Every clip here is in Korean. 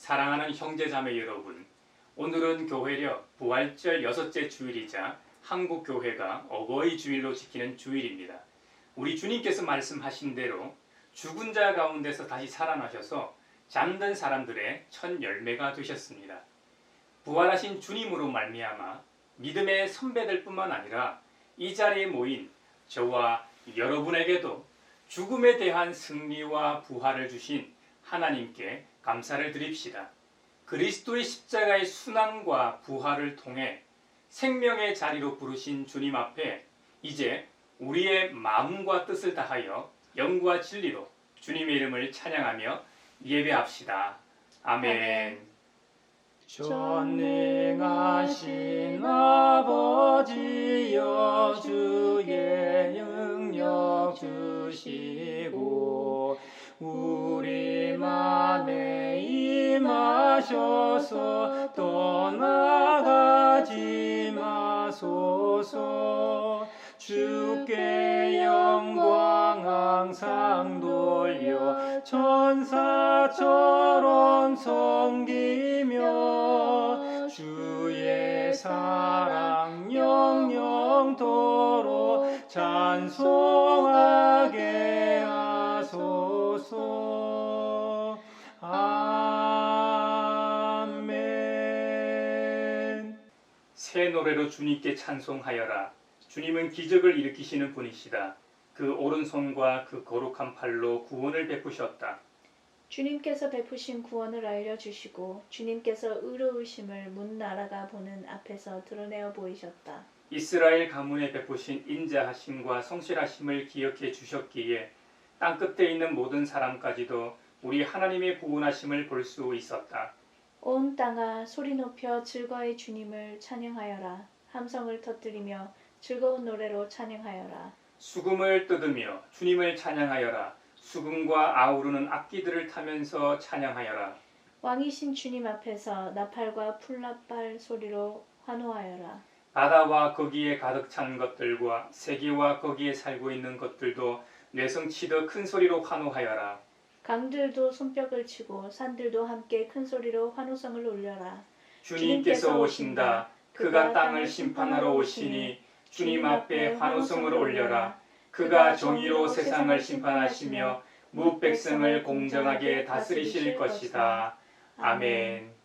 사랑하는 형제자매 여러분, 오늘은 교회력 부활절 6째 주일이자 한국교회가 어버이 주일로 지키는 주일입니다. 우리 주님께서 말씀하신 대로 죽은 자 가운데서 다시 살아나셔서 잠든 사람들의 첫 열매가 되셨습니다. 부활하신 주님으로 말미암아 믿음의 선배들뿐만 아니라 이 자리에 모인 저와 여러분에게도 죽음에 대한 승리와 부활을 주신 하나님께 감사를 드립시다. 그리스도의 십자가의 순환과 부활을 통해 생명의 자리로 부르신 주님 앞에 이제 우리의 마음과 뜻을 다하여 영과 진리로 주님의 이름을 찬양하며 예배합시다. 아멘. 전능하신 아버지여 주의 능력 주시고 우리 맘에 임하셔서 떠나가지 마소서. 주께 영광 항상 돌려 천사처럼 섬기며 주의 사랑 영영토록 찬송하게 하소서. 아멘. 새 노래로 주님께 찬송하여라. 주님은 기적을 일으키시는 분이시다. 그 오른손과 그 거룩한 팔로 구원을 베푸셨다. 주님께서 베푸신 구원을 알려주시고 주님께서 의로우심을 문 나라가 보는 앞에서 드러내어 보이셨다. 이스라엘 가문에 베푸신 인자하심과 성실하심을 기억해 주셨기에 땅끝에 있는 모든 사람까지도 우리 하나님의 구원하심을 볼 수 있었다. 온 땅아 소리 높여 즐거이 주님을 찬양하여라. 함성을 터뜨리며 즐거운 노래로 찬양하여라. 수금을 뜯으며 주님을 찬양하여라. 수금과 아우르는 악기들을 타면서 찬양하여라. 왕이신 주님 앞에서 나팔과 풀나팔 소리로 환호하여라. 바다와 거기에 가득 찬 것들과 세계와 거기에 살고 있는 것들도 뇌성치듯 큰 소리로 환호하여라. 강들도 손뼉을 치고 산들도 함께 큰 소리로 환호성을 울려라. 주님께서 오신다. 그가 땅을 심판하러 오시니 주님 앞에 환호성을 올려라. 그가 정의로 세상을 심판하시며 무 백성을 공정하게 다스리실 것이다. 아멘.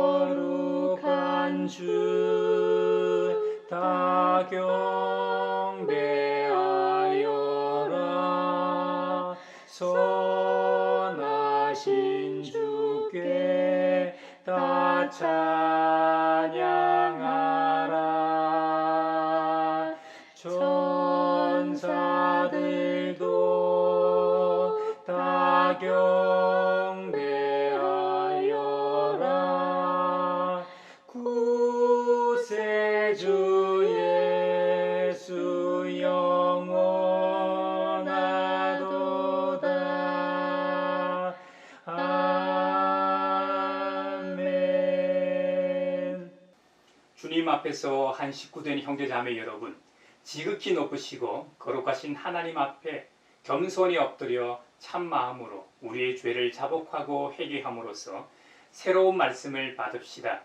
거룩한 주 다 경배하여라. 선하신 주께 다 찬양하라. 천사들도 다 경배하여라. 구세주 예수 영원하도다. 아멘. 주님 앞에서 한 식구된 형제자매 여러분, 지극히 높으시고 거룩하신 하나님 앞에 겸손히 엎드려 참마음으로 우리의 죄를 자복하고 회개함으로써 새로운 말씀을 받읍시다.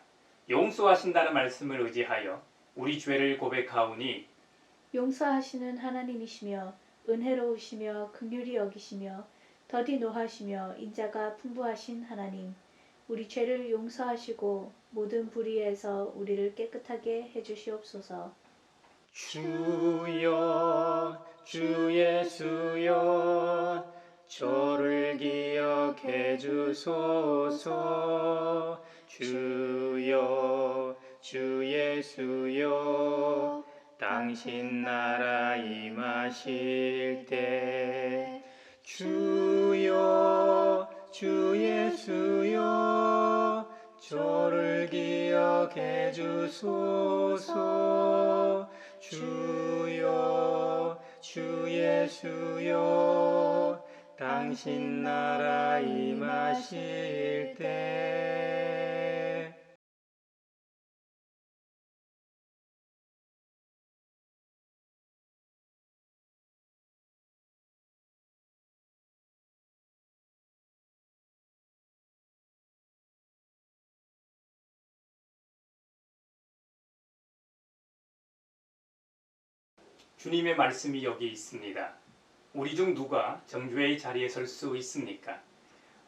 용서하신다는 말씀을 의지하여 우리 죄를 고백하오니 용서하시는 하나님이시며 은혜로우시며 긍휼히 여기시며 더디 노하시며 인자가 풍부하신 하나님, 우리 죄를 용서하시고 모든 불의에서 우리를 깨끗하게 해주시옵소서. 주여 주 예수여 저를 기억해 주소서. 주여 주 예수여 당신 나라 임하실 때. 주여 주 예수여 저를 기억해 주소서. 주여 주 예수여 당신 나라 임하실 때. 주님의 말씀이 여기 있습니다. 우리 중 누가 정죄의 자리에 설 수 있습니까?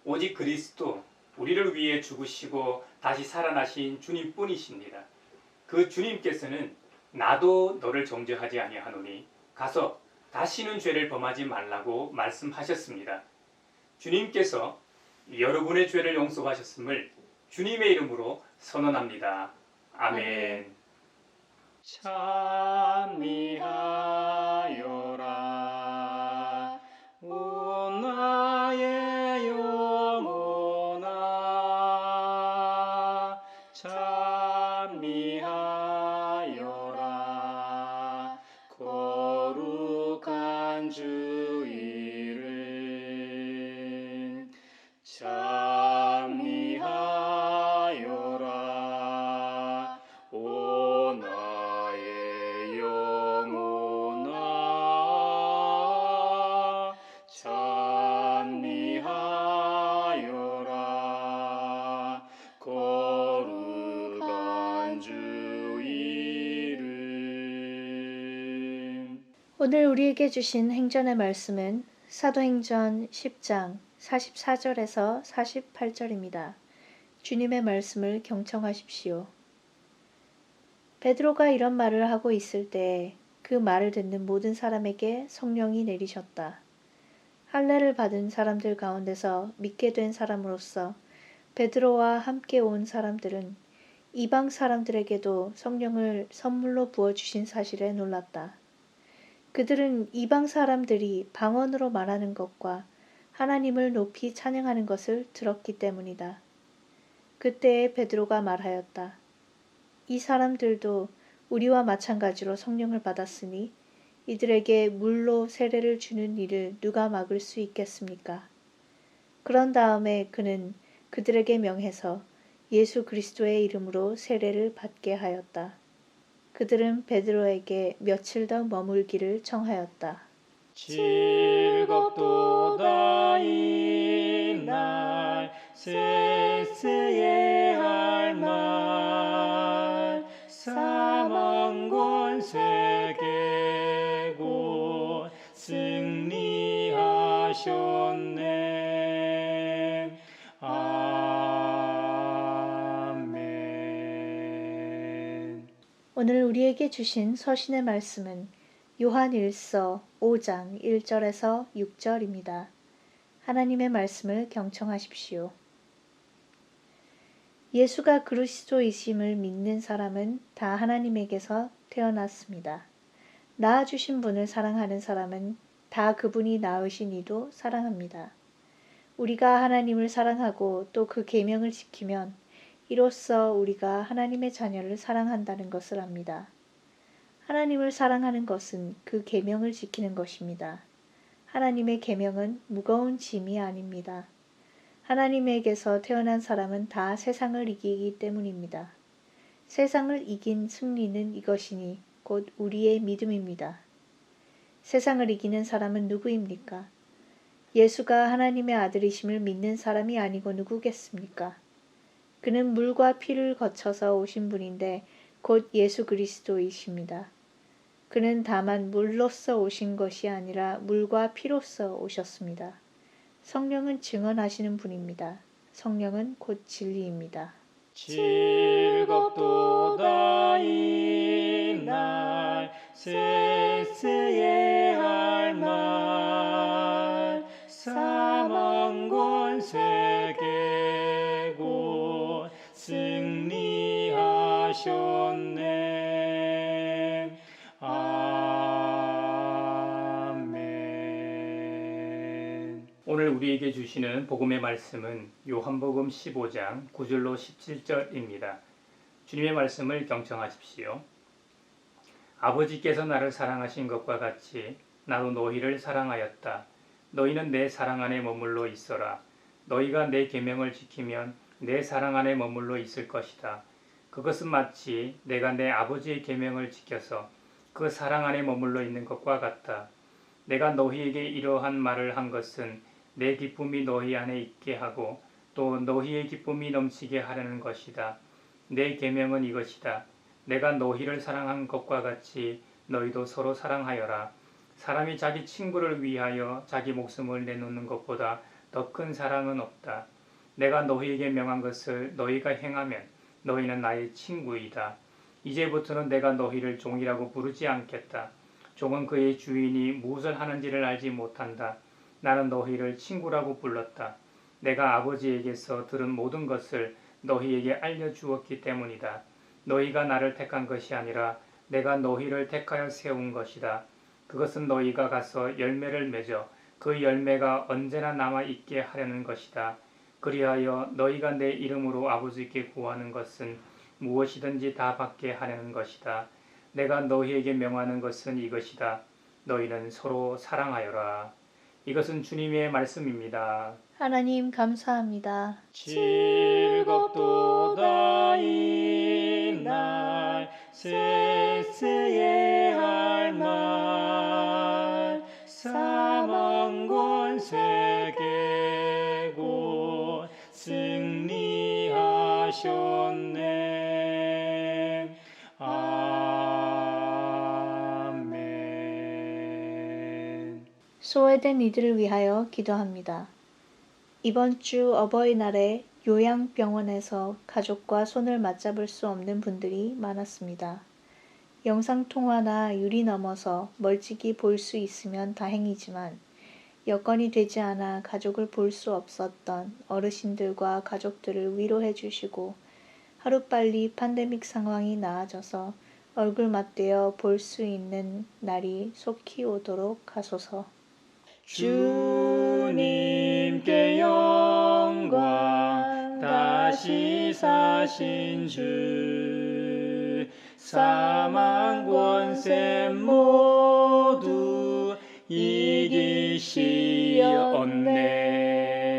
오직 그리스도, 우리를 위해 죽으시고 다시 살아나신 주님뿐이십니다. 그 주님께서는 나도 너를 정죄하지 아니하노니 가서 다시는 죄를 범하지 말라고 말씀하셨습니다. 주님께서 여러분의 죄를 용서하셨음을 주님의 이름으로 선언합니다. 아멘. 찬미하여라 오 나의 영혼아 찬미하여라 거룩한 주 이름 찬미하여라 오 나의 영혼아 찬미하여라 거룩한 주 이름. 오늘 우리에게 주신 행전의 말씀은 사도행전 10장 44절에서 48절입니다. 주님의 말씀을 경청하십시오. 베드로가 이런 말을 하고 있을 때 그 말을 듣는 모든 사람에게 성령이 내리셨다. 할례를 받은 사람들 가운데서 믿게 된 사람으로서 베드로와 함께 온 사람들은 이방 사람들에게도 성령을 선물로 부어주신 사실에 놀랐다. 그들은 이방 사람들이 방언으로 말하는 것과 하나님을 높이 찬양하는 것을 들었기 때문이다. 그때에 베드로가 말하였다. 이 사람들도 우리와 마찬가지로 성령을 받았으니 이들에게 물로 세례를 주는 일을 누가 막을 수 있겠습니까? 그런 다음에 그는 그들에게 명해서 예수 그리스도의 이름으로 세례를 받게 하였다. 그들은 베드로에게 며칠 더 머물기를 청하였다. 즐겁도다 이날 쎄쎄의 할 말 사망 권세 곧 승리하셨네. 아멘. 오늘 우리에게 주신 서신의 말씀은 요한 1서 5장 1절에서 6절입니다. 하나님의 말씀을 경청하십시오. 예수가 그리스도이심을 믿는 사람은 다 하나님에게서 태어났습니다. 낳아주신 분을 사랑하는 사람은 다 그분이 낳으신 이도 사랑합니다. 우리가 하나님을 사랑하고 또 그 계명을 지키면 이로써 우리가 하나님의 자녀를 사랑한다는 것을 압니다. 하나님을 사랑하는 것은 그 계명을 지키는 것입니다. 하나님의 계명은 무거운 짐이 아닙니다. 하나님에게서 태어난 사람은 다 세상을 이기기 때문입니다. 세상을 이긴 승리는 이것이니 곧 우리의 믿음입니다. 세상을 이기는 사람은 누구입니까? 예수가 하나님의 아들이심을 믿는 사람이 아니고 누구겠습니까? 그는 물과 피를 거쳐서 오신 분인데 곧 예수 그리스도이십니다. 그는 다만 물로서 오신 것이 아니라 물과 피로서 오셨습니다. 성령은 증언하시는 분입니다. 성령은 곧 진리입니다. 즐겁도다 이날 쎄쎄의 할 말 사망 권세 곧 승리하셨네. 아멘. 오늘 우리에게 주시는 복음의 말씀은 요한복음 15장 9절로 17절입니다. 주님의 말씀을 경청하십시오. 아버지께서 나를 사랑하신 것과 같이 나도 너희를 사랑하였다. 너희는 내 사랑 안에 머물러 있어라. 너희가 내 계명을 지키면 내 사랑 안에 머물러 있을 것이다. 그것은 마치 내가 내 아버지의 계명을 지켜서 그 사랑 안에 머물러 있는 것과 같다. 내가 너희에게 이러한 말을 한 것은 내 기쁨이 너희 안에 있게 하고 또 너희의 기쁨이 넘치게 하려는 것이다. 내 계명은 이것이다. 내가 너희를 사랑한 것과 같이 너희도 서로 사랑하여라. 사람이 자기 친구를 위하여 자기 목숨을 내놓는 것보다 더 큰 사랑은 없다. 내가 너희에게 명한 것을 너희가 행하면 너희는 나의 친구이다. 이제부터는 내가 너희를 종이라고 부르지 않겠다. 종은 그의 주인이 무엇을 하는지를 알지 못한다. 나는 너희를 친구라고 불렀다. 내가 아버지에게서 들은 모든 것을 너희에게 알려주었기 때문이다. 너희가 나를 택한 것이 아니라 내가 너희를 택하여 세운 것이다. 그것은 너희가 가서 열매를 맺어 그 열매가 언제나 남아있게 하려는 것이다. 그리하여 너희가 내 이름으로 아버지께 구하는 것은 무엇이든지 다 받게 하려는 것이다. 내가 너희에게 명하는 것은 이것이다. 너희는 서로 사랑하여라. 이것은 주님의 말씀입니다. 하나님 감사합니다. 즐겁도다 이날 섹스의 할 말 사망 권세 깨고 승리하셨네. 아멘. 소외된 이들을 위하여 기도합니다. 이번 주 어버이날에 요양병원에서 가족과 손을 맞잡을 수 없는 분들이 많았습니다. 영상통화나 유리 넘어서 멀찍이 볼 수 있으면 다행이지만 여건이 되지 않아 가족을 볼 수 없었던 어르신들과 가족들을 위로해 주시고 하루빨리 팬데믹 상황이 나아져서 얼굴 맞대어 볼 수 있는 날이 속히 오도록 하소서. 주님께 영광 다시 사신 주 사망 권세 모두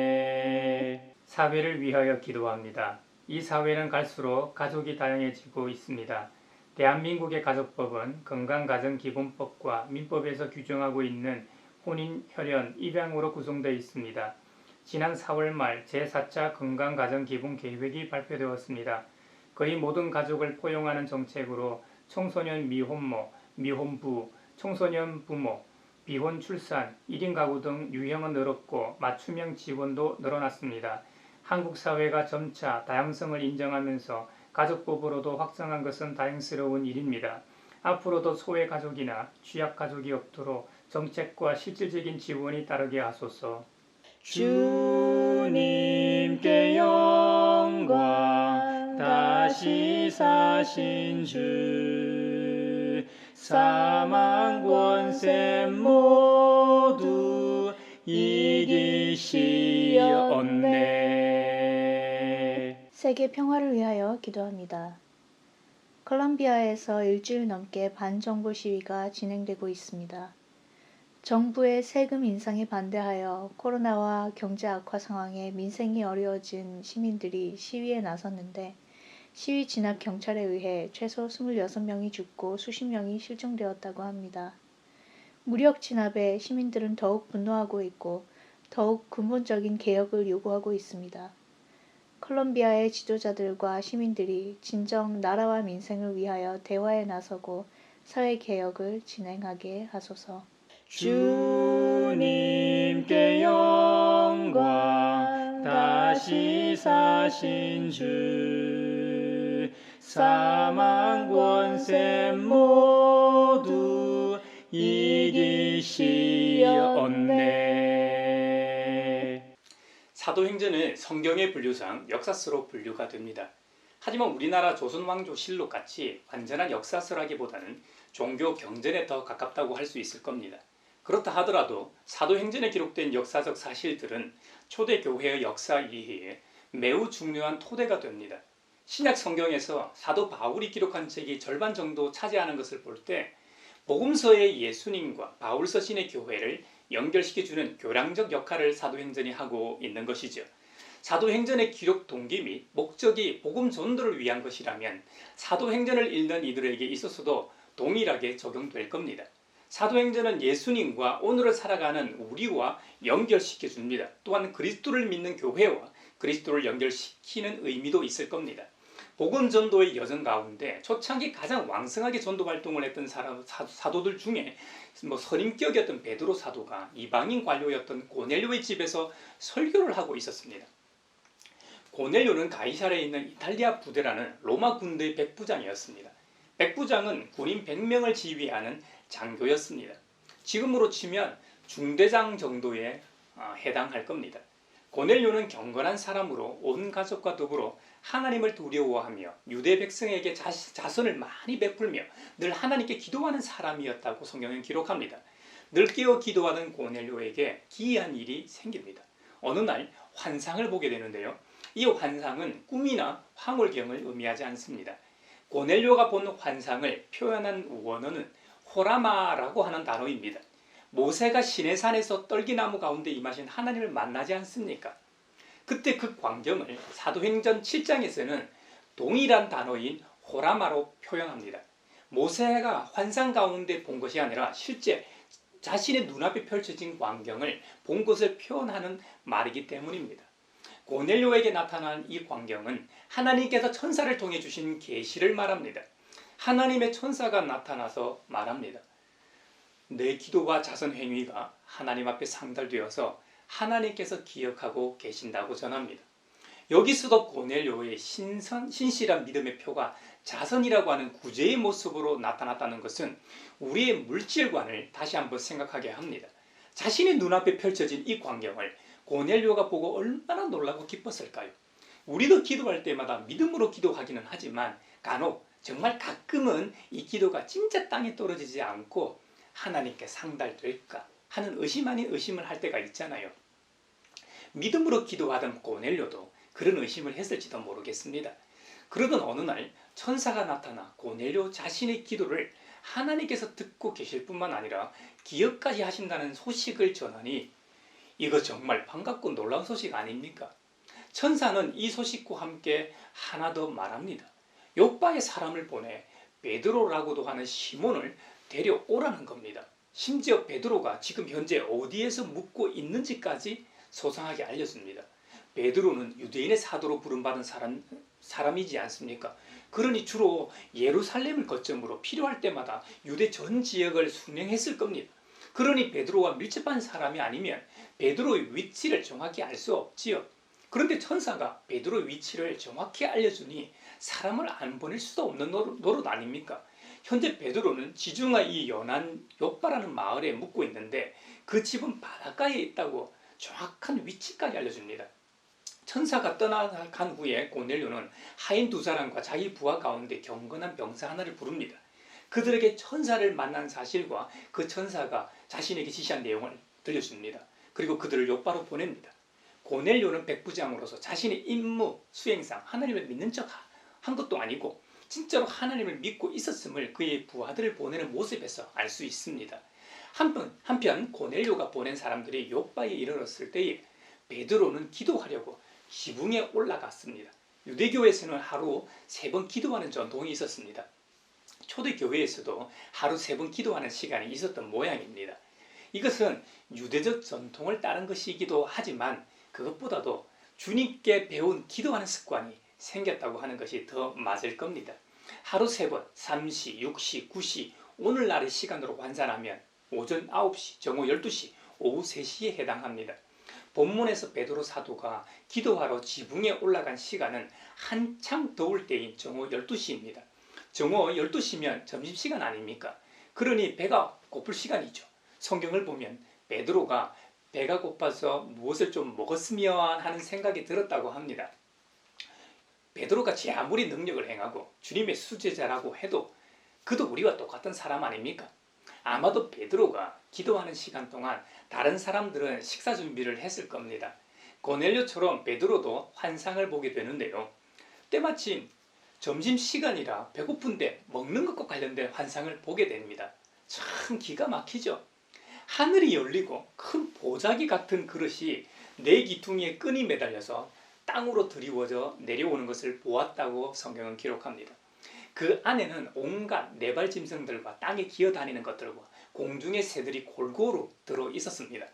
이기시었네. 사회를 위하여 기도합니다. 이 사회는 갈수록 가족이 다양해지고 있습니다. 대한민국의 가족법은 건강가정기본법과 민법에서 규정하고 있는 혼인, 혈연, 입양으로 구성되어 있습니다. 지난 4월 말 제4차 건강가정기본계획이 발표되었습니다. 거의 모든 가족을 포용하는 정책으로 청소년 미혼모, 미혼부, 청소년 부모, 비혼 출산, 1인 가구 등 유형은 늘었고 맞춤형 지원도 늘어났습니다. 한국 사회가 점차 다양성을 인정하면서 가족법으로도 확장한 것은 다행스러운 일입니다. 앞으로도 소외가족이나 취약가족이 없도록 정책과 실질적인 지원이 따르게 하소서. 주님께 영광 다시 사신 주 사망 권세 모두 이기시었네. 세계 평화를 위하여 기도합니다. 콜롬비아에서 일주일 넘게 반정부 시위가 진행되고 있습니다. 정부의 세금 인상에 반대하여 코로나와 경제 악화 상황에 민생이 어려워진 시민들이 시위에 나섰는데 시위 진압 경찰에 의해 최소 26명이 죽고 수십 명이 실종되었다고 합니다. 무력 진압에 시민들은 더욱 분노하고 있고 더욱 근본적인 개혁을 요구하고 있습니다. 콜롬비아의 지도자들과 시민들이 진정 나라와 민생을 위하여 대화에 나서고 사회개혁을 진행하게 하소서. 주님께 영광 다시 사신 주 사망 권세 모두 이기시었네. 사도행전은 성경의 분류상 역사서로 분류가 됩니다. 하지만 우리나라 조선왕조실록 같이 완전한 역사서라기보다는 종교 경전에 더 가깝다고 할 수 있을 겁니다. 그렇다 하더라도 사도행전에 기록된 역사적 사실들은 초대교회의 역사 이해에 매우 중요한 토대가 됩니다. 신약 성경에서 사도 바울이 기록한 책이 절반 정도 차지하는 것을 볼 때 복음서의 예수님과 바울 서신의 교회를 연결시켜주는 교량적 역할을 사도행전이 하고 있는 것이죠. 사도행전의 기록 동기 및 목적이 복음 전도를 위한 것이라면 사도행전을 읽는 이들에게 있어서도 동일하게 적용될 겁니다. 사도행전은 예수님과 오늘을 살아가는 우리와 연결시켜 줍니다. 또한 그리스도를 믿는 교회와 그리스도를 연결시키는 의미도 있을 겁니다. 복음 전도의 여정 가운데 초창기 가장 왕성하게 전도 활동을 했던 사도들 중에 선임격이었던 베드로 사도가 이방인 관료였던 고넬료의 집에서 설교를 하고 있었습니다. 고넬료는 가이사랴에 있는 이탈리아 부대라는 로마 군대의 백부장이었습니다. 백부장은 군인 100명을 지휘하는 장교였습니다. 지금으로 치면 중대장 정도에 해당할 겁니다. 고넬료는 경건한 사람으로 온 가족과 더불어 하나님을 두려워하며 유대 백성에게 자선을 많이 베풀며 늘 하나님께 기도하는 사람이었다고 성경은 기록합니다. 늘 깨어 기도하는 고넬료에게 기이한 일이 생깁니다. 어느 날 환상을 보게 되는데요. 이 환상은 꿈이나 황홀경을 의미하지 않습니다. 고넬료가 본 환상을 표현한 원어는 호라마라고 하는 단어입니다. 모세가 시내산에서 떨기나무 가운데 임하신 하나님을 만나지 않습니까? 그때 그 광경을 사도행전 7장에서는 동일한 단어인 호라마로 표현합니다. 모세가 환상 가운데 본 것이 아니라 실제 자신의 눈앞에 펼쳐진 광경을 본 것을 표현하는 말이기 때문입니다. 고넬료에게 나타난 이 광경은 하나님께서 천사를 통해 주신 계시를 말합니다. 하나님의 천사가 나타나서 말합니다. 내 기도와 자선 행위가 하나님 앞에 상달되어서 하나님께서 기억하고 계신다고 전합니다. 여기서도 고넬료의 신실한 믿음의 표가 자선이라고 하는 구제의 모습으로 나타났다는 것은 우리의 물질관을 다시 한번 생각하게 합니다. 자신의 눈앞에 펼쳐진 이 광경을 고넬료가 보고 얼마나 놀라고 기뻤을까요? 우리도 기도할 때마다 믿음으로 기도하기는 하지만 간혹 정말 가끔은 이 기도가 진짜 땅에 떨어지지 않고 하나님께 상달될까 하는 의심 아닌 의심을 할 때가 있잖아요. 믿음으로 기도하던 고넬료도 그런 의심을 했을지도 모르겠습니다. 그러던 어느 날 천사가 나타나 고넬료 자신의 기도를 하나님께서 듣고 계실 뿐만 아니라 기억까지 하신다는 소식을 전하니 이거 정말 반갑고 놀라운 소식 아닙니까? 천사는 이 소식과 함께 하나 더 말합니다. 요빠에 사람을 보내 베드로라고도 하는 시몬을 데려오라는 겁니다. 심지어 베드로가 지금 현재 어디에서 묵고 있는지까지 소상하게 알려줍니다. 베드로는 유대인의 사도로 부름받은 사람이지 않습니까? 그러니 주로 예루살렘을 거점으로 필요할 때마다 유대 전 지역을 순행했을 겁니다. 그러니 베드로와 밀접한 사람이 아니면 베드로의 위치를 정확히 알 수 없지요. 그런데 천사가 베드로의 위치를 정확히 알려주니 사람을 안 보낼 수도 없는 노릇 아닙니까? 현재 베드로는 지중하 이 연안 요빠라는 마을에 묵고 있는데 그 집은 바닷가에 있다고 정확한 위치까지 알려줍니다. 천사가 떠나간 후에 고넬료는 하인 2사람과 자기 부하 가운데 경건한 병사 하나를 부릅니다. 그들에게 천사를 만난 사실과 그 천사가 자신에게 지시한 내용을 들려줍니다. 그리고 그들을 요빠로 보냅니다. 고넬료는 백부장으로서 자신의 임무 수행상 하나님을 믿는 척 한 것도 아니고 진짜로 하나님을 믿고 있었음을 그의 부하들을 보내는 모습에서 알 수 있습니다. 한편 고넬료가 보낸 사람들이 요빠에 이르렀을 때에 베드로는 기도하려고 지붕에 올라갔습니다. 유대교에서는 하루 3번 기도하는 전통이 있었습니다. 초대교회에서도 하루 3번 기도하는 시간이 있었던 모양입니다. 이것은 유대적 전통을 따른 것이기도 하지만 그것보다도 주님께 배운 기도하는 습관이 생겼다고 하는 것이 더 맞을 겁니다. 하루 3번, 3시, 6시, 9시, 오늘날의 시간으로 환산하면 오전 9시, 정오 12시, 오후 3시에 해당합니다. 본문에서 베드로 사도가 기도하러 지붕에 올라간 시간은 한참 더울 때인 정오 12시입니다. 정오 12시면 점심시간 아닙니까? 그러니 배가 고플 시간이죠. 성경을 보면 베드로가 배가 고파서 무엇을 좀 먹었으면 하는 생각이 들었다고 합니다. 베드로가 제 아무리 능력을 행하고 주님의 수제자라고 해도 그도 우리와 똑같은 사람 아닙니까? 아마도 베드로가 기도하는 시간 동안 다른 사람들은 식사 준비를 했을 겁니다. 고넬료처럼 베드로도 환상을 보게 되는데요. 때마침 점심시간이라 배고픈데 먹는 것과 관련된 환상을 보게 됩니다. 참 기가 막히죠. 하늘이 열리고 큰 보자기 같은 그릇이 4기퉁이에 끈이 매달려서 땅으로 드리워져 내려오는 것을 보았다고 성경은 기록합니다. 그 안에는 온갖 네발 짐승들과 땅에 기어다니는 것들과 공중의 새들이 골고루 들어 있었습니다.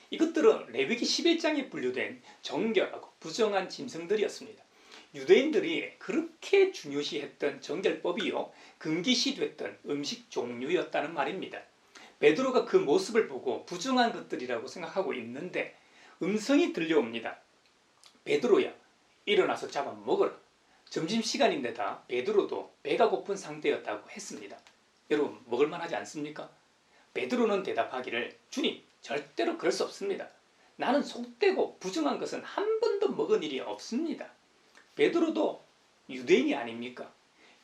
이것들은 레위기 11장에 분류된 정결하고 부정한 짐승들이었습니다. 유대인들이 그렇게 중요시했던 정결법이요 금기시됐던 음식 종류였다는 말입니다. 베드로가 그 모습을 보고 부정한 것들이라고 생각하고 있는데 음성이 들려옵니다. 베드로야, 일어나서 잡아 먹어라. 점심시간인데다 베드로도 배가 고픈 상태였다고 했습니다. 여러분, 먹을만하지 않습니까? 베드로는 대답하기를, 주님, 절대로 그럴 수 없습니다. 나는 속되고 부정한 것은 한 번도 먹은 일이 없습니다. 베드로도 유대인이 아닙니까?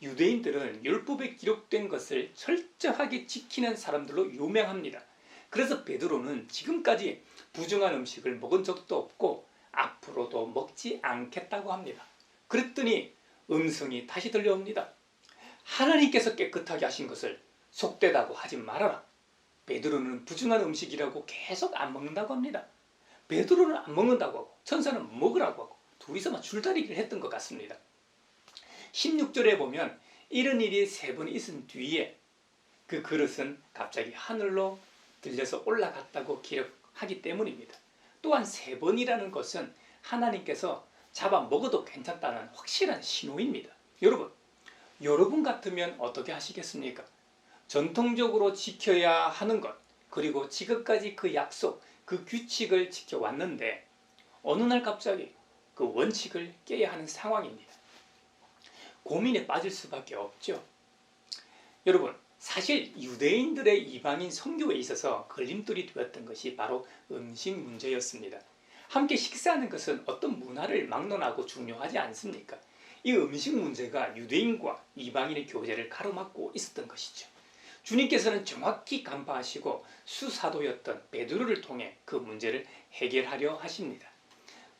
유대인들은 율법에 기록된 것을 철저하게 지키는 사람들로 유명합니다. 그래서 베드로는 지금까지 부정한 음식을 먹은 적도 없고 앞으로도 먹지 않겠다고 합니다. 그랬더니 음성이 다시 들려옵니다. 하나님께서 깨끗하게 하신 것을 속되다고 하지 말아라. 베드로는 부정한 음식이라고 계속 안 먹는다고 합니다. 베드로는 안 먹는다고 하고 천사는 먹으라고 하고 둘이서만 줄다리기를 했던 것 같습니다. 16절에 보면 이런 일이 3번 있은 뒤에 그 그릇은 갑자기 하늘로 들려서 올라갔다고 기록하기 때문입니다. 또한 3번이라는 것은 하나님께서 잡아 먹어도 괜찮다는 확실한 신호입니다. 여러분 같으면 어떻게 하시겠습니까? 전통적으로 지켜야 하는 것, 그리고 지금까지 그 약속, 그 규칙을 지켜왔는데 어느 날 갑자기 그 원칙을 깨야 하는 상황입니다. 고민에 빠질 수밖에 없죠. 여러분, 사실 유대인들의 이방인 선교에 있어서 걸림돌이 되었던 것이 바로 음식 문제였습니다. 함께 식사하는 것은 어떤 문화를 막론하고 중요하지 않습니까? 이 음식 문제가 유대인과 이방인의 교제를 가로막고 있었던 것이죠. 주님께서는 정확히 간파하시고 수사도였던 베드로를 통해 그 문제를 해결하려 하십니다.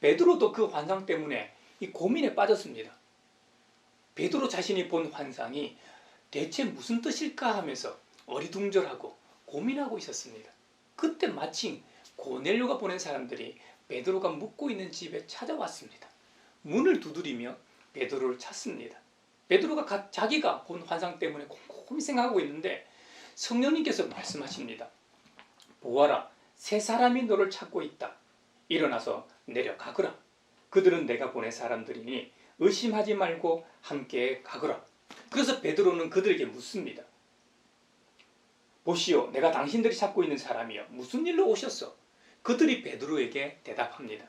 베드로도 그 환상 때문에 이 고민에 빠졌습니다. 베드로 자신이 본 환상이 대체 무슨 뜻일까 하면서 어리둥절하고 고민하고 있었습니다. 그때 마침 고넬료가 보낸 사람들이 베드로가 묵고 있는 집에 찾아왔습니다. 문을 두드리며 베드로를 찾습니다. 베드로가 자기가 본 환상 때문에 곰곰이 생각하고 있는데 성령님께서 말씀하십니다. 보아라, 3사람이 너를 찾고 있다. 일어나서 내려가거라. 그들은 내가 보낸 사람들이니 의심하지 말고 함께 가거라. 그래서 베드로는 그들에게 묻습니다. 보시오, 내가 당신들이 찾고 있는 사람이여. 무슨 일로 오셨어? 그들이 베드로에게 대답합니다.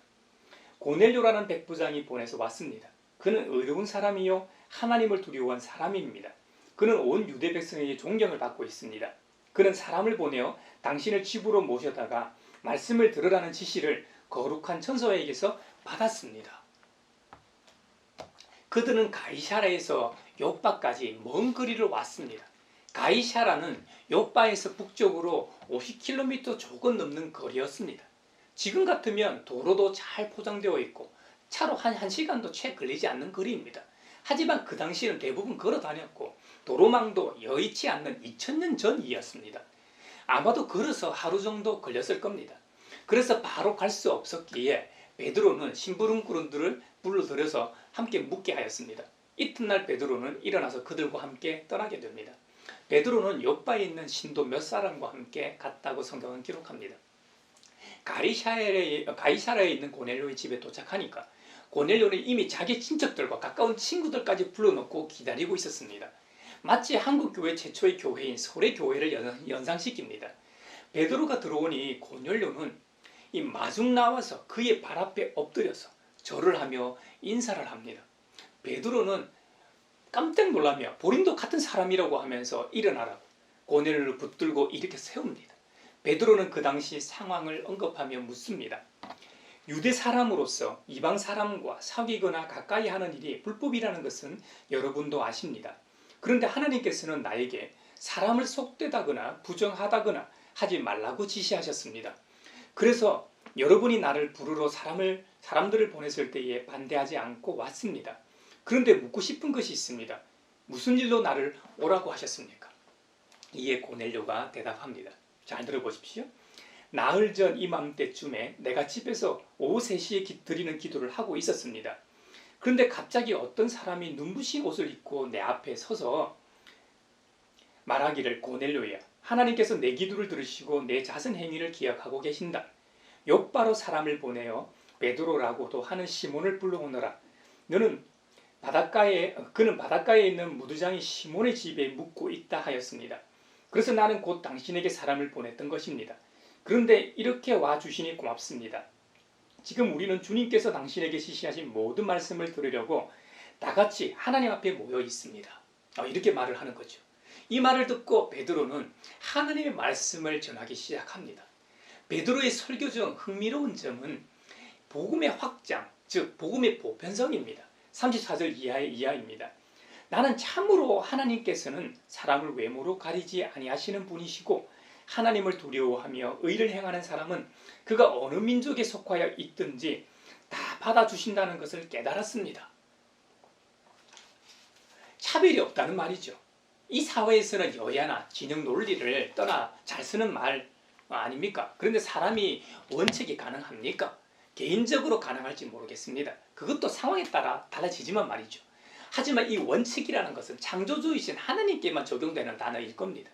고넬료라는 백부장이 보내서 왔습니다. 그는 의로운 사람이요 하나님을 두려워한 사람입니다. 그는 온 유대 백성에게 존경을 받고 있습니다. 그는 사람을 보내어 당신을 집으로 모셔다가 말씀을 들으라는 지시를 거룩한 천사에게서 받았습니다. 그들은 가이사라에서 요빠까지 먼 거리를 왔습니다. 가이사라는 요빠에서 북쪽으로 50km 조금 넘는 거리였습니다. 지금 같으면 도로도 잘 포장되어 있고 차로 한 1시간도 채 걸리지 않는 거리입니다. 하지만 그 당시에는 대부분 걸어 다녔고 도로망도 여의치 않는 2000년 전이었습니다. 아마도 걸어서 하루 정도 걸렸을 겁니다. 그래서 바로 갈 수 없었기에 베드로는 심부름꾼들을 불러들여서 함께 묵게 하였습니다. 이튿날 베드로는 일어나서 그들과 함께 떠나게 됩니다. 베드로는 요빠에 있는 신도 몇 사람과 함께 갔다고 성경은 기록합니다. 가이사라에 있는 고넬료의 집에 도착하니까 고넬료는 이미 자기 친척들과 가까운 친구들까지 불러놓고 기다리고 있었습니다. 마치 한국교회 최초의 교회인 소래교회를 연상시킵니다. 베드로가 들어오니 고넬료는 이 마중 나와서 그의 발 앞에 엎드려서 절을 하며 인사를 합니다. 베드로는 깜짝 놀라며 본인도 같은 사람이라고 하면서 일어나라고 고넬료를 붙들고 일으켜 세웁니다. 베드로는 그 당시 상황을 언급하며 묻습니다. 유대 사람으로서 이방 사람과 사귀거나 가까이 하는 일이 불법이라는 것은 여러분도 아십니다. 그런데 하나님께서는 나에게 사람을 속되다거나 부정하다거나 하지 말라고 지시하셨습니다. 그래서 여러분이 나를 부르러 사람들을 보냈을 때에 반대하지 않고 왔습니다. 그런데 묻고 싶은 것이 있습니다. 무슨 일로 나를 오라고 하셨습니까? 이에 고넬료가 대답합니다. 잘 들어보십시오. 나흘 전 이맘때쯤에 내가 집에서 오후 3시에 드리는 기도를 하고 있었습니다. 그런데 갑자기 어떤 사람이 눈부신 옷을 입고 내 앞에 서서 말하기를, 고넬료야, 하나님께서 내 기도를 들으시고 내 자선 행위를 기억하고 계신다. 요빠로 사람을 보내어 베드로라고도 하는 시몬을 불러오너라. 너는 그는 바닷가에 있는 무두장이 시몬의 집에 묵고 있다 하였습니다. 그래서 나는 곧 당신에게 사람을 보냈던 것입니다. 그런데 이렇게 와주시니 고맙습니다. 지금 우리는 주님께서 당신에게 지시하신 모든 말씀을 들으려고 다같이 하나님 앞에 모여 있습니다. 이렇게 말을 하는 거죠. 이 말을 듣고 베드로는 하나님의 말씀을 전하기 시작합니다. 베드로의 설교 중 흥미로운 점은 복음의 확장, 즉 복음의 보편성입니다. 34절 이하입니다. 나는 참으로 하나님께서는 사람을 외모로 가리지 아니하시는 분이시고 하나님을 두려워하며 의를 행하는 사람은 그가 어느 민족에 속하여 있든지 다 받아주신다는 것을 깨달았습니다. 차별이 없다는 말이죠. 이 사회에서는 여야나 진영 논리를 떠나 잘 쓰는 말 아닙니까? 그런데 사람이 원칙이 가능합니까? 개인적으로 가능할지 모르겠습니다. 그것도 상황에 따라 달라지지만 말이죠. 하지만 이 원칙이라는 것은 창조주이신 하나님께만 적용되는 단어일 겁니다.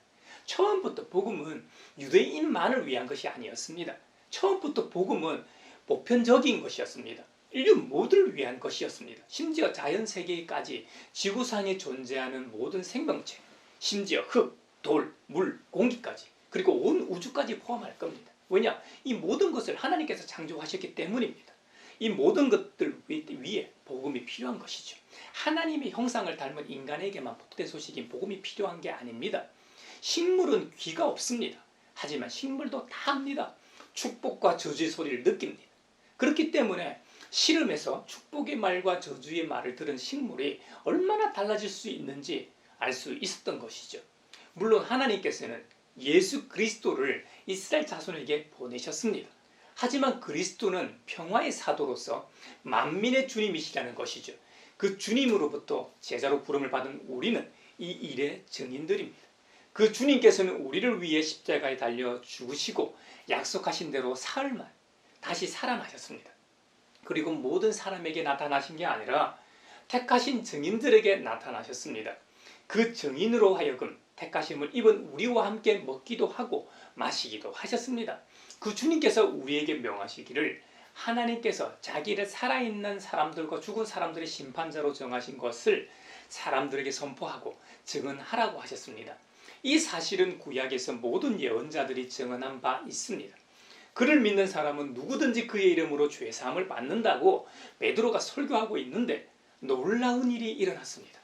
처음부터 복음은 유대인만을 위한 것이 아니었습니다. 처음부터 복음은 보편적인 것이었습니다. 인류 모두를 위한 것이었습니다. 심지어 자연세계까지 지구상에 존재하는 모든 생명체, 심지어 흙, 돌, 물, 공기까지, 그리고 온 우주까지 포함할 겁니다. 왜냐? 이 모든 것을 하나님께서 창조하셨기 때문입니다. 이 모든 것들 위에 복음이 필요한 것이죠. 하나님의 형상을 닮은 인간에게만 복된 소식인 복음이 필요한 게 아닙니다. 식물은 귀가 없습니다. 하지만 식물도 다 합니다. 축복과 저주의 소리를 느낍니다. 그렇기 때문에 씨름에서 축복의 말과 저주의 말을 들은 식물이 얼마나 달라질 수 있는지 알 수 있었던 것이죠. 물론 하나님께서는 예수 그리스도를 이스라엘 자손에게 보내셨습니다. 하지만 그리스도는 평화의 사도로서 만민의 주님이시라는 것이죠. 그 주님으로부터 제자로 부름을 받은 우리는 이 일의 증인들입니다. 그 주님께서는 우리를 위해 십자가에 달려 죽으시고 약속하신 대로 사흘 만 다시 살아나셨습니다. 그리고 모든 사람에게 나타나신 게 아니라 택하신 증인들에게 나타나셨습니다. 그 증인으로 하여금 택하심을 입은 우리와 함께 먹기도 하고 마시기도 하셨습니다. 그 주님께서 우리에게 명하시기를 하나님께서 자기를 살아있는 사람들과 죽은 사람들의 심판자로 정하신 것을 사람들에게 선포하고 증언하라고 하셨습니다. 이 사실은 구약에서 모든 예언자들이 증언한 바 있습니다. 그를 믿는 사람은 누구든지 그의 이름으로 죄사함을 받는다고 베드로가 설교하고 있는데 놀라운 일이 일어났습니다.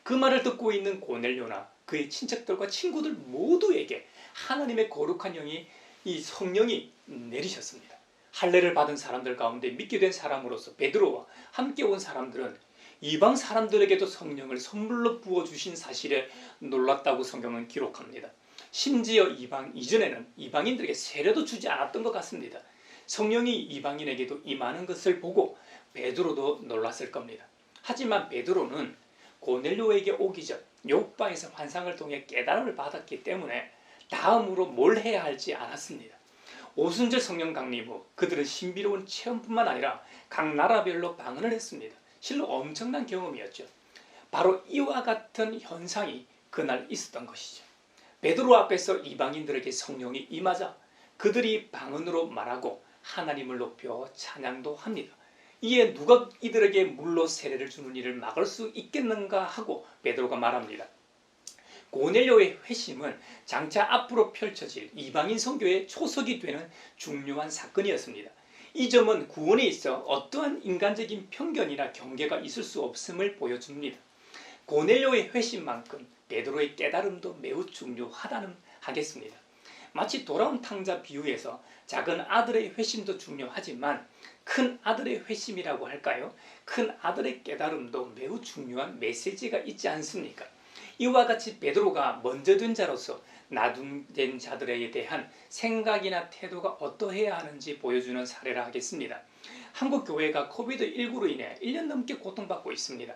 그 말을 듣고 있는 고넬료나 그의 친척들과 친구들 모두에게 하나님의 거룩한 영이 이 성령이 내리셨습니다. 할례를 받은 사람들 가운데 믿게 된 사람으로서 베드로와 함께 온 사람들은 이방 사람들에게도 성령을 선물로 부어주신 사실에 놀랐다고 성경은 기록합니다. 심지어 이전에는 이방인들에게 세례도 주지 않았던 것 같습니다. 성령이 이방인에게도 임하는 것을 보고 베드로도 놀랐을 겁니다. 하지만 베드로는 고넬료에게 오기 전 욥바에서 환상을 통해 깨달음을 받았기 때문에 다음으로 뭘 해야 할지 알았습니다. 오순절 성령 강림 후 그들은 신비로운 체험뿐만 아니라 각 나라별로 방언을 했습니다. 실로 엄청난 경험이었죠. 바로 이와 같은 현상이 그날 있었던 것이죠. 베드로 앞에서 이방인들에게 성령이 임하자 그들이 방언으로 말하고 하나님을 높여 찬양도 합니다. 이에 누가 이들에게 물로 세례를 주는 일을 막을 수 있겠는가 하고 베드로가 말합니다. 고넬료의 회심은 장차 앞으로 펼쳐질 이방인 선교의 초석이 되는 중요한 사건이었습니다. 이 점은 구원에 있어 어떠한 인간적인 편견이나 경계가 있을 수 없음을 보여줍니다. 고넬료의 회심만큼 베드로의 깨달음도 매우 중요하다는 하겠습니다. 마치 돌아온 탕자 비유에서 작은 아들의 회심도 중요하지만 큰 아들의 회심이라고 할까요? 큰 아들의 깨달음도 매우 중요한 메시지가 있지 않습니까? 이와 같이 베드로가 먼저 된 자로서 나중된 자들에 대한 생각이나 태도가 어떠해야 하는지 보여주는 사례라 하겠습니다. 한국 교회가 코비드19로 인해 1년 넘게 고통받고 있습니다.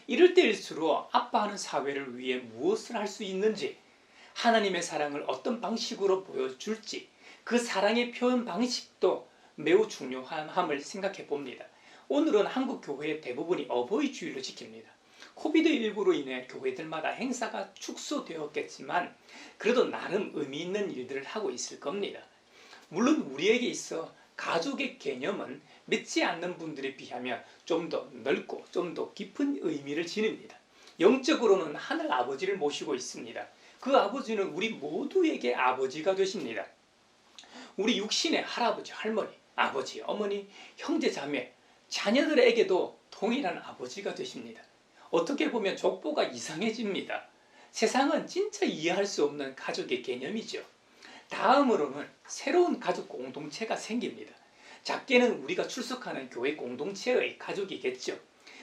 이럴 때일수록 아파하는 사회를 위해 무엇을 할 수 있는지, 하나님의 사랑을 어떤 방식으로 보여줄지, 그 사랑의 표현 방식도 매우 중요함을 생각해 봅니다. 오늘은 한국 교회의 대부분이 어버이 주일을 지킵니다. 코비드19로 인해 교회들마다 행사가 축소되었겠지만 그래도 나름 의미 있는 일들을 하고 있을 겁니다. 물론 우리에게 있어 가족의 개념은 믿지 않는 분들에 비하면 좀 더 넓고 좀 더 깊은 의미를 지닙니다. 영적으로는 하늘 아버지를 모시고 있습니다. 그 아버지는 우리 모두에게 아버지가 되십니다. 우리 육신의 할아버지, 할머니, 아버지, 어머니, 형제, 자매, 자녀들에게도 동일한 아버지가 되십니다. 어떻게 보면 족보가 이상해집니다. 세상은 진짜 이해할 수 없는 가족의 개념이죠. 다음으로는 새로운 가족 공동체가 생깁니다. 작게는 우리가 출석하는 교회 공동체의 가족이겠죠.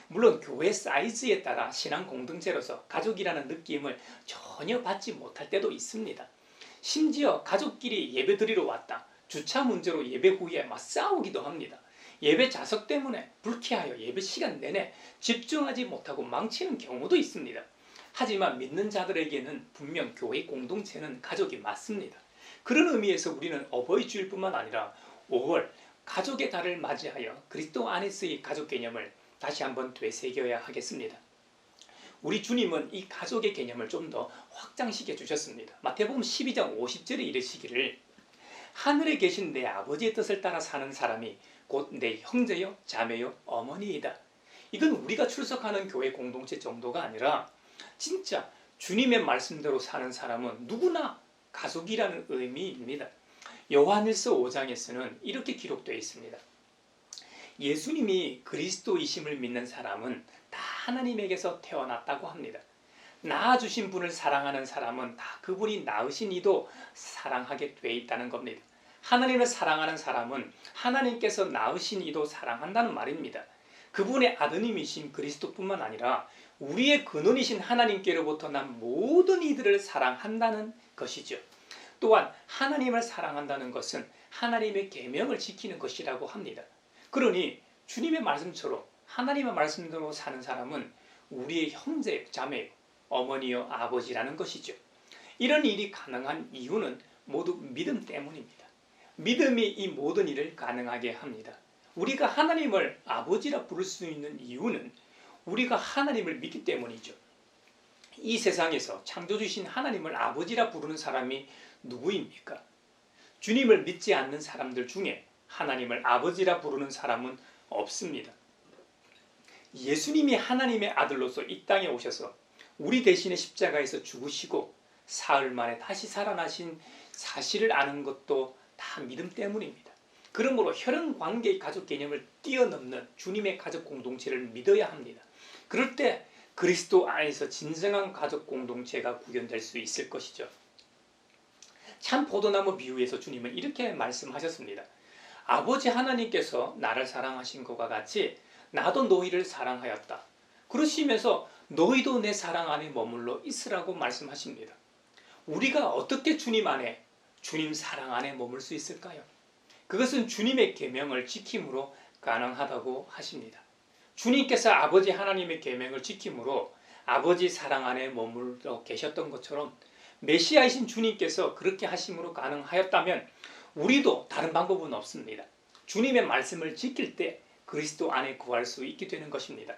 물론 교회 사이즈에 따라 신앙 공동체로서 가족이라는 느낌을 전혀 받지 못할 때도 있습니다. 심지어 가족끼리 예배드리러 왔다, 주차 문제로 예배 후에 막 싸우기도 합니다. 예배 좌석 때문에 불쾌하여 예배 시간 내내 집중하지 못하고 망치는 경우도 있습니다. 하지만 믿는 자들에게는 분명 교회 공동체는 가족이 맞습니다. 그런 의미에서 우리는 어버이 주일뿐만 아니라 5월 가족의 달을 맞이하여 그리스도 안에서의 가족 개념을 다시 한번 되새겨야 하겠습니다. 우리 주님은 이 가족의 개념을 좀 더 확장시켜 주셨습니다. 마태복음 12장 50절에 이르시기를 하늘에 계신 내 아버지의 뜻을 따라 사는 사람이 곧 내 형제요 자매요 어머니이다. 이건 우리가 출석하는 교회 공동체 정도가 아니라 진짜 주님의 말씀대로 사는 사람은 누구나 가족이라는 의미입니다. 요한일서 5장에서는 이렇게 기록되어 있습니다. 예수님이 그리스도이심을 믿는 사람은 다 하나님에게서 태어났다고 합니다. 낳아주신 분을 사랑하는 사람은 다 그분이 낳으신 이도 사랑하게 돼 있다는 겁니다. 하나님을 사랑하는 사람은 하나님께서 낳으신 이도 사랑한다는 말입니다. 그분의 아드님이신 그리스도뿐만 아니라 우리의 근원이신 하나님께로부터 난 모든 이들을 사랑한다는 것이죠. 또한 하나님을 사랑한다는 것은 하나님의 계명을 지키는 것이라고 합니다. 그러니 주님의 말씀처럼 하나님의 말씀대로 사는 사람은 우리의 형제, 자매, 어머니요, 아버지라는 것이죠. 이런 일이 가능한 이유는 모두 믿음 때문입니다. 믿음이 이 모든 일을 가능하게 합니다. 우리가 하나님을 아버지라 부를 수 있는 이유는 우리가 하나님을 믿기 때문이죠. 이 세상에서 창조주신 하나님을 아버지라 부르는 사람이 누구입니까? 주님을 믿지 않는 사람들 중에 하나님을 아버지라 부르는 사람은 없습니다. 예수님이 하나님의 아들로서 이 땅에 오셔서 우리 대신에 십자가에서 죽으시고 사흘 만에 다시 살아나신 사실을 아는 것도 다 믿음 때문입니다. 그러므로 혈연 관계의 가족 개념을 뛰어넘는 주님의 가족 공동체를 믿어야 합니다. 그럴 때 그리스도 안에서 진정한 가족 공동체가 구현될 수 있을 것이죠. 참 포도나무 비유에서 주님은 이렇게 말씀하셨습니다. 아버지 하나님께서 나를 사랑하신 것과 같이 나도 너희를 사랑하였다. 그러시면서 너희도 내 사랑 안에 머물러 있으라고 말씀하십니다. 우리가 어떻게 주님 안에, 주님 사랑 안에 머물 수 있을까요? 그것은 주님의 계명을 지킴으로 가능하다고 하십니다. 주님께서 아버지 하나님의 계명을 지킴으로 아버지 사랑 안에 머물러 계셨던 것처럼 메시아이신 주님께서 그렇게 하심으로 가능하였다면 우리도 다른 방법은 없습니다. 주님의 말씀을 지킬 때 그리스도 안에 구할 수 있게 되는 것입니다.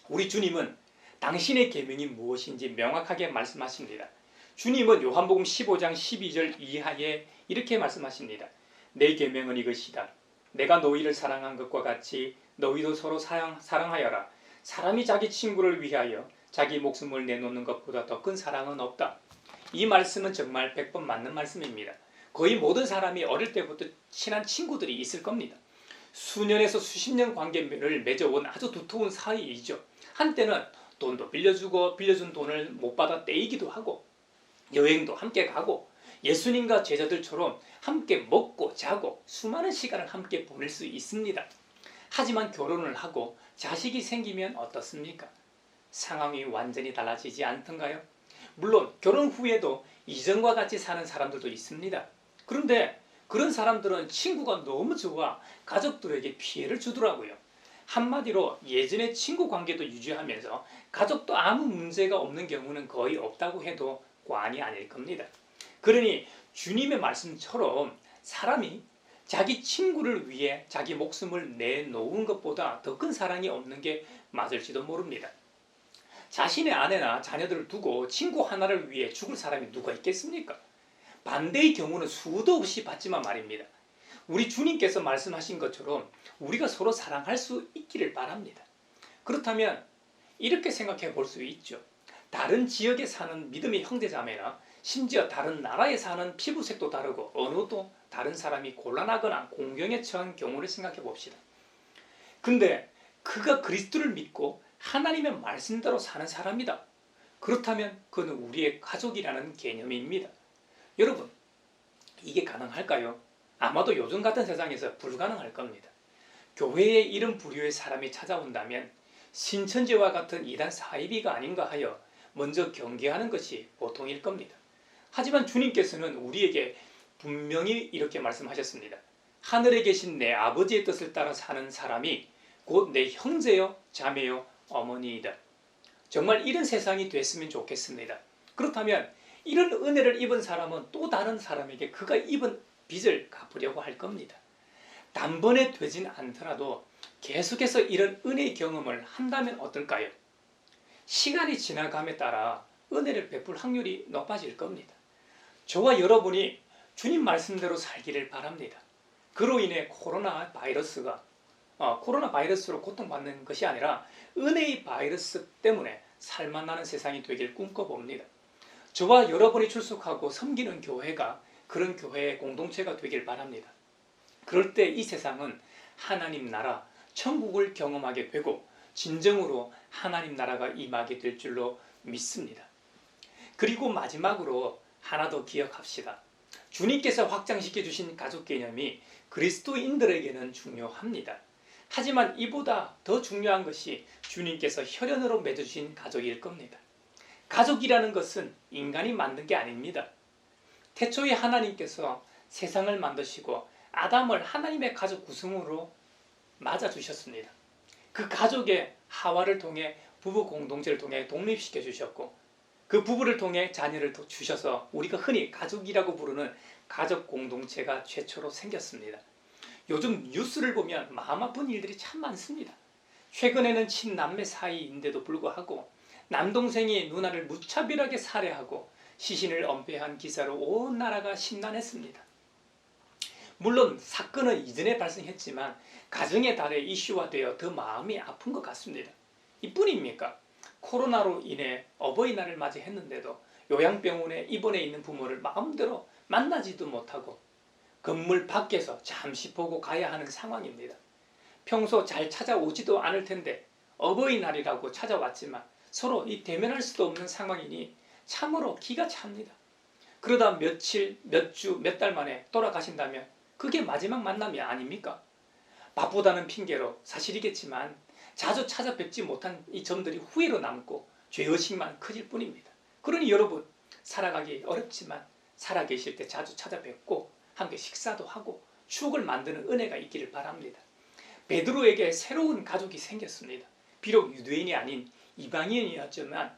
우리 주님은 당신의 계명이 무엇인지 명확하게 말씀하십니다. 주님은 요한복음 15장 12절 이하에 이렇게 말씀하십니다. 내 계명은 이것이다. 내가 너희를 사랑한 것과 같이 너희도 서로 사랑하여라. 사람이 자기 친구를 위하여 자기 목숨을 내놓는 것보다 더 큰 사랑은 없다. 이 말씀은 정말 100번 맞는 말씀입니다. 거의 모든 사람이 어릴 때부터 친한 친구들이 있을 겁니다. 수년에서 수십 년 관계를 맺어온 아주 두터운 사이이죠. 한때는 돈도 빌려주고 빌려준 돈을 못 받아 떼이기도 하고 여행도 함께 가고 예수님과 제자들처럼 함께 먹고 자고 수많은 시간을 함께 보낼 수 있습니다. 하지만 결혼을 하고 자식이 생기면 어떻습니까? 상황이 완전히 달라지지 않던가요? 물론 결혼 후에도 이전과 같이 사는 사람들도 있습니다. 그런데 그런 사람들은 친구가 너무 좋아 가족들에게 피해를 주더라고요. 한마디로 예전의 친구 관계도 유지하면서 가족도 아무 문제가 없는 경우는 거의 없다고 해도 과언이 아닐 겁니다. 그러니 주님의 말씀처럼 사람이 자기 친구를 위해 자기 목숨을 내놓은 것보다 더 큰 사랑이 없는 게 맞을지도 모릅니다. 자신의 아내나 자녀들을 두고 친구 하나를 위해 죽을 사람이 누가 있겠습니까? 반대의 경우는 수도 없이 봤지만 말입니다. 우리 주님께서 말씀하신 것처럼 우리가 서로 사랑할 수 있기를 바랍니다. 그렇다면 이렇게 생각해 볼 수 있죠. 다른 지역에 사는 믿음의 형제자매나 심지어 다른 나라에 사는 피부색도 다르고 언어도 다른 사람이 곤란하거나 공경에 처한 경우를 생각해 봅시다. 근데 그가 그리스도를 믿고 하나님의 말씀대로 사는 사람이다. 그렇다면 그는 우리의 가족이라는 개념입니다. 여러분, 이게 가능할까요? 아마도 요즘 같은 세상에서 불가능할 겁니다. 교회에 이런 부류의 사람이 찾아온다면 신천지와 같은 이단 사이비가 아닌가 하여 먼저 경계하는 것이 보통일 겁니다. 하지만 주님께서는 우리에게 분명히 이렇게 말씀하셨습니다. 하늘에 계신 내 아버지의 뜻을 따라 사는 사람이 곧 내 형제요, 자매요, 어머니이다. 정말 이런 세상이 됐으면 좋겠습니다. 그렇다면 이런 은혜를 입은 사람은 또 다른 사람에게 그가 입은 빚을 갚으려고 할 겁니다. 단번에 되진 않더라도 계속해서 이런 은혜의 경험을 한다면 어떨까요? 시간이 지나감에 따라 은혜를 베풀 확률이 높아질 겁니다. 저와 여러분이 주님 말씀대로 살기를 바랍니다. 그로 인해 코로나 바이러스로 고통받는 것이 아니라 은혜의 바이러스 때문에 살만나는 세상이 되길 꿈꿔봅니다. 저와 여러분이 출석하고 섬기는 교회가 그런 교회의 공동체가 되길 바랍니다. 그럴 때 이 세상은 하나님 나라, 천국을 경험하게 되고 진정으로 하나님 나라가 임하게 될 줄로 믿습니다. 그리고 마지막으로 하나 더 기억합시다. 주님께서 확장시켜 주신 가족 개념이 그리스도인들에게는 중요합니다. 하지만 이보다 더 중요한 것이 주님께서 혈연으로 맺어주신 가족일 겁니다. 가족이라는 것은 인간이 만든 게 아닙니다. 태초에 하나님께서 세상을 만드시고 아담을 하나님의 가족 구성으로 맞아주셨습니다. 그 가족의 하와를 통해 부부 공동체를 통해 독립시켜 주셨고 그 부부를 통해 자녀를 주셔서 우리가 흔히 가족이라고 부르는 가족 공동체가 최초로 생겼습니다. 요즘 뉴스를 보면 마음 아픈 일들이 참 많습니다. 최근에는 친남매 사이인데도 불구하고 남동생이 누나를 무차별하게 살해하고 시신을 엄폐한 기사로 온 나라가 심란했습니다. 물론 사건은 이전에 발생했지만 가정의 달에 이슈화되어 더 마음이 아픈 것 같습니다. 이뿐입니까? 코로나로 인해 어버이날을 맞이했는데도 요양병원에 입원해 있는 부모를 마음대로 만나지도 못하고 건물 밖에서 잠시 보고 가야 하는 상황입니다. 평소 잘 찾아오지도 않을 텐데 어버이날이라고 찾아왔지만 서로 대면할 수도 없는 상황이니 참으로 기가 찹니다. 그러다 며칠, 몇 주, 몇 달 만에 돌아가신다면 그게 마지막 만남이 아닙니까? 바쁘다는 핑계로 사실이겠지만 자주 찾아뵙지 못한 이 점들이 후회로 남고 죄의식만 커질 뿐입니다. 그러니 여러분, 살아가기 어렵지만 살아계실 때 자주 찾아뵙고 함께 식사도 하고 추억을 만드는 은혜가 있기를 바랍니다. 베드로에게 새로운 가족이 생겼습니다. 비록 유대인이 아닌 이방인이었지만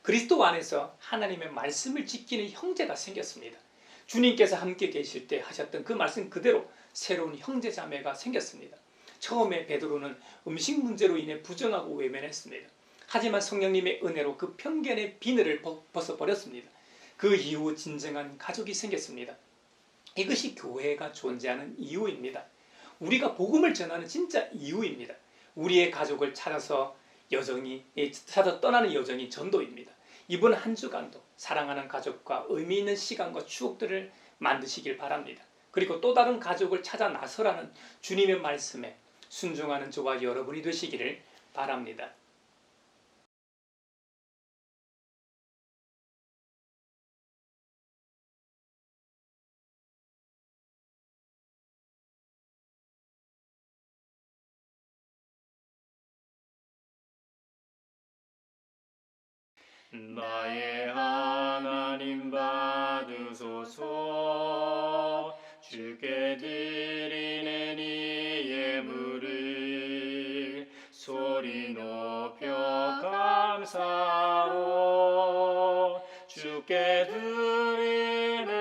그리스도 안에서 하나님의 말씀을 지키는 형제가 생겼습니다. 주님께서 함께 계실 때 하셨던 그 말씀 그대로 새로운 형제자매가 생겼습니다. 처음에 베드로는 음식 문제로 인해 부정하고 외면했습니다. 하지만 성령님의 은혜로 그 편견의 비늘을 벗어버렸습니다. 그 이후 진정한 가족이 생겼습니다. 이것이 교회가 존재하는 이유입니다. 우리가 복음을 전하는 진짜 이유입니다. 우리의 가족을 찾아 떠나는 여정이 전도입니다. 이번 한 주간도 사랑하는 가족과 의미 있는 시간과 추억들을 만드시길 바랍니다. 그리고 또 다른 가족을 찾아 나서라는 주님의 말씀에 순종하는 저와 여러분이 되시기를 바랍니다. 나의 하나님 받으소서. 주께 드리는 이 예물을 소리 높여 감사로 주께 드리네.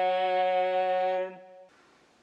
아멘.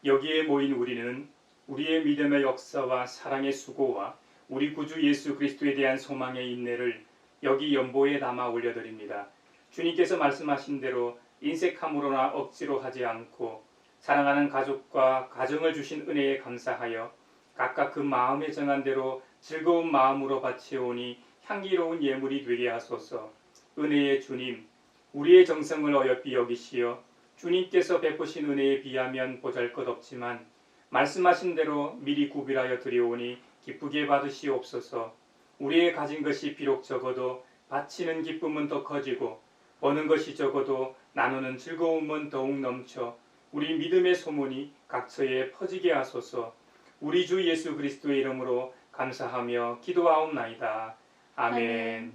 여기에 모인 우리는 우리의 믿음의 역사와 사랑의 수고와 우리 구주 예수 그리스도에 대한 소망의 인내를 여기 연보에 담아 올려드립니다. 주님께서 말씀하신 대로 인색함으로나 억지로 하지 않고 사랑하는 가족과 가정을 주신 은혜에 감사하여 각각 그 마음에 정한 대로 즐거운 마음으로 바치오니 향기로운 예물이 되게 하소서. 은혜의 주님, 우리의 정성을 어여삐 여기시어 주님께서 베푸신 은혜에 비하면 보잘것없지만 말씀하신 대로 미리 구별하여 드리오니 기쁘게 받으시옵소서. 우리의 가진 것이 비록 적어도 바치는 기쁨은 더 커지고 버는 것이 적어도 나누는 즐거움은 더욱 넘쳐 우리 믿음의 소문이 각처에 퍼지게 하소서. 우리 주 예수 그리스도의 이름으로 감사하며 기도하옵나이다. 아멘.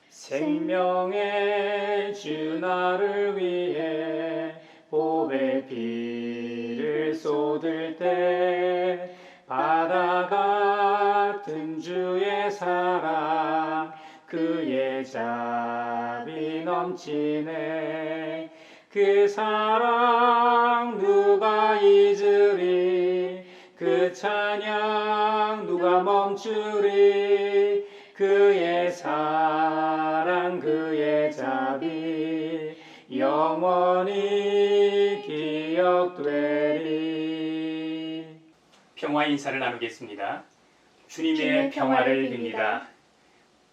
생명의 주 나를 위해 보배 피를 쏟을 때 바다 같은 주의 사랑 그의 자비 넘치네. 그 사랑 누가 잊으리 그 찬양 누가 멈추리. 그의 사랑 그의 자비 영원히 기억되리. 평화 인사를 나누겠습니다. 주님의 평화를 빕니다.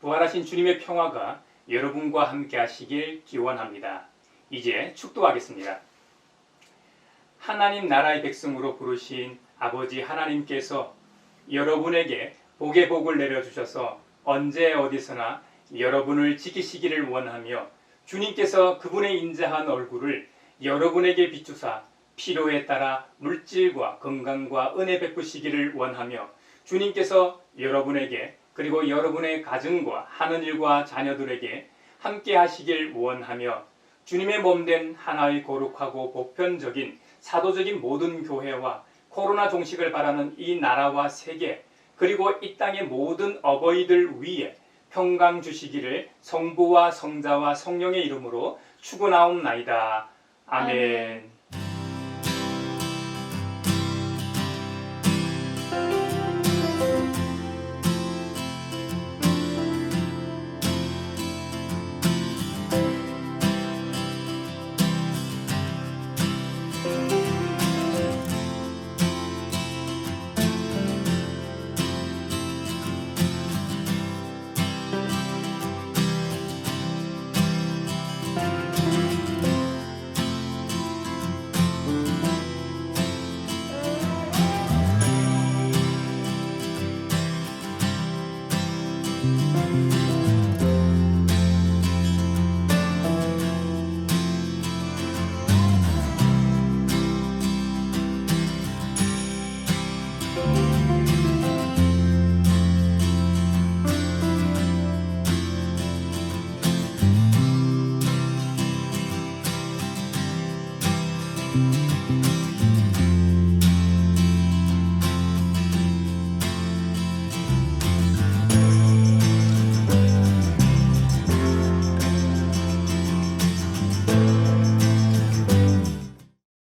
부활하신 주님의 평화가 여러분과 함께 하시길 기원합니다. 이제 축도하겠습니다. 하나님 나라의 백성으로 부르신 아버지 하나님께서 여러분에게 복의 복을 내려주셔서 언제 어디서나 여러분을 지키시기를 원하며 주님께서 그분의 인자한 얼굴을 여러분에게 비추사 필요에 따라 물질과 건강과 은혜 베푸시기를 원하며 주님께서 여러분에게 그리고 여러분의 가정과 하는 일과 자녀들에게 함께 하시길 원하며 주님의 몸된 하나의 거룩하고 보편적인 사도적인 모든 교회와 코로나 종식을 바라는 이 나라와 세계 그리고 이 땅의 모든 어버이들 위에 평강 주시기를 성부와 성자와 성령의 이름으로 축원하옵나이다. 아멘.